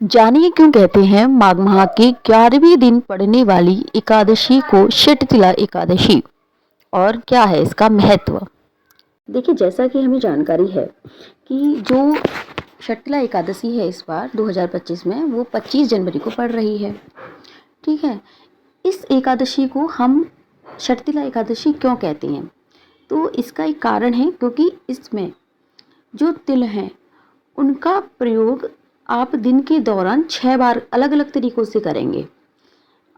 जानिए क्यों कहते हैं माघ माह के 11वें दिन पड़ने वाली एकादशी को षटतिला एकादशी और क्या है इसका महत्व। देखिए, जैसा कि हमें जानकारी है कि जो षटतिला एकादशी है इस बार 2025 में वो 25 जनवरी को पड़ रही है। ठीक है, इस एकादशी को हम षटतिला एकादशी क्यों कहते हैं, तो इसका एक कारण है क्योंकि इसमें जो तिल हैं उनका प्रयोग आप दिन के दौरान 6 बार अलग अलग तरीक़ों से करेंगे।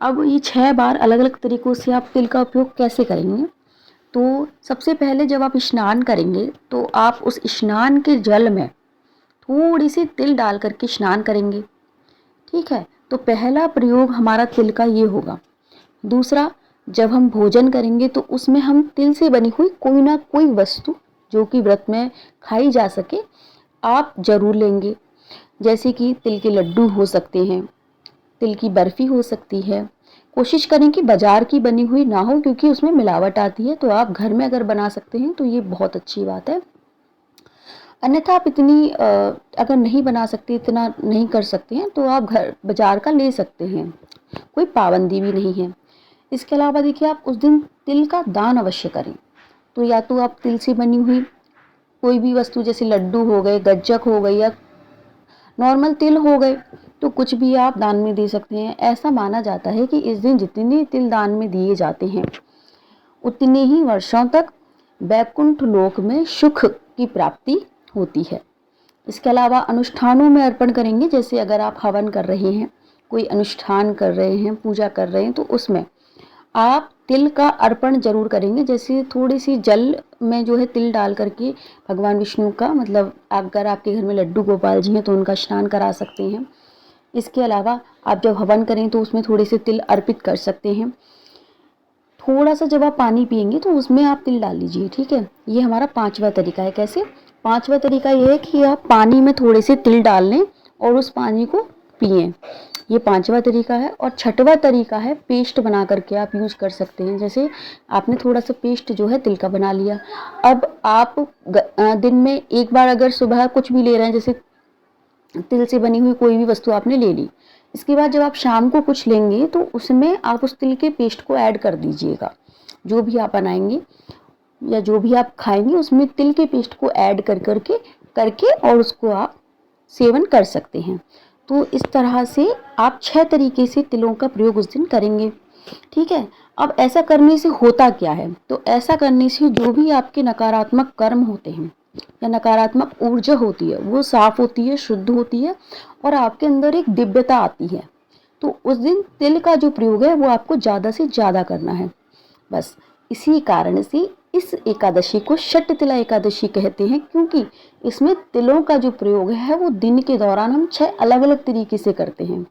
अब ये 6 बार अलग अलग तरीक़ों से आप तिल का उपयोग कैसे करेंगे, तो सबसे पहले जब आप स्नान करेंगे तो आप उस स्नान के जल में थोड़ी सी तिल डाल करके स्नान करेंगे। ठीक है, तो पहला प्रयोग हमारा तिल का ये होगा। दूसरा, जब हम भोजन करेंगे तो उसमें हम तिल से बनी हुई कोई ना कोई वस्तु जो कि व्रत में खाई जा सके आप ज़रूर लेंगे। जैसे कि तिल के लड्डू हो सकते हैं, तिल की बर्फ़ी हो सकती है। कोशिश करें कि बाज़ार की बनी हुई ना हो क्योंकि उसमें मिलावट आती है, तो आप घर में अगर बना सकते हैं तो ये बहुत अच्छी बात है। अन्यथा आप इतनी अगर नहीं बना सकते, इतना नहीं कर सकते हैं तो आप बाज़ार का ले सकते हैं, कोई पाबंदी भी नहीं है। इसके अलावा देखिए, आप उस दिन तिल का दान अवश्य करें। तो या तो आप तिल से बनी हुई कोई भी वस्तु जैसे लड्डू हो गए, गज्जक हो गई या नॉर्मल तिल हो गए, तो कुछ भी आप दान में दे सकते हैं। ऐसा माना जाता है कि इस दिन जितने तिल दान में दिए जाते हैं उतने ही वर्षों तक वैकुंठ लोक में सुख की प्राप्ति होती है। इसके अलावा अनुष्ठानों में अर्पण करेंगे, जैसे अगर आप हवन कर रहे हैं, कोई अनुष्ठान कर रहे हैं, पूजा कर रहे हैं, तो उसमें आप तिल का अर्पण जरूर करेंगे। जैसे थोड़ी सी जल में जो है तिल डाल करके भगवान विष्णु का, मतलब अगर आपके घर में लड्डू गोपाल जी हैं तो उनका स्नान करा सकते हैं। इसके अलावा आप जब हवन करें तो उसमें थोड़े से तिल अर्पित कर सकते हैं। थोड़ा सा जब आप पानी पिएंगे तो उसमें आप तिल डाल लीजिए। ठीक है, ये हमारा 5वां तरीका है। कैसे? 5वां तरीका ये है कि आप पानी में थोड़े से तिल डाल लें और उस पानी को पिएं। ये 5वां तरीका है। और 6वां तरीका है पेस्ट बना करके आप यूज़ कर सकते हैं। जैसे आपने थोड़ा सा पेस्ट जो है तिल का बना लिया, अब आप दिन में एक बार अगर सुबह कुछ भी ले रहे हैं, जैसे तिल से बनी हुई कोई भी वस्तु आपने ले ली, इसके बाद जब आप शाम को कुछ लेंगे तो उसमें आप उस तिल के पेस्ट को ऐड कर दीजिएगा। जो भी आप बनाएंगे या जो भी आप खाएंगे उसमें तिल के पेस्ट को ऐड करके और उसको आप सेवन कर सकते हैं। तो इस तरह से आप 6 तरीके से तिलों का प्रयोग उस दिन करेंगे। ठीक है, अब ऐसा करने से होता क्या है, तो ऐसा करने से जो भी आपके नकारात्मक कर्म होते हैं या नकारात्मक ऊर्जा होती है वो साफ होती है, शुद्ध होती है और आपके अंदर एक दिव्यता आती है। तो उस दिन तिल का जो प्रयोग है वो आपको ज़्यादा से ज़्यादा करना है। बस इसी कारण से इस एकादशी को षटतिला एकादशी कहते हैं, क्योंकि इसमें तिलों का जो प्रयोग है वो दिन के दौरान हम 6 अलग अलग तरीके से करते हैं।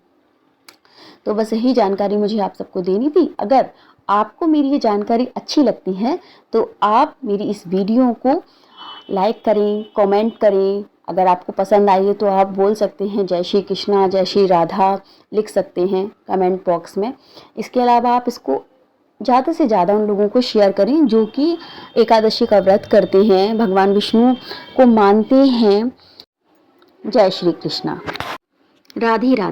तो बस यही जानकारी मुझे आप सबको देनी थी। अगर आपको मेरी ये जानकारी अच्छी लगती है तो आप मेरी इस वीडियो को लाइक करें, कमेंट करें। अगर आपको पसंद आई है तो आप बोल सकते हैं जय श्री कृष्णा, जय श्री राधा लिख सकते हैं कमेंट बॉक्स में। इसके अलावा आप इसको ज़्यादा से ज़्यादा उन लोगों को शेयर करें जो कि एकादशी का व्रत करते हैं, भगवान विष्णु को मानते हैं। जय श्री कृष्णा, राधे राधे।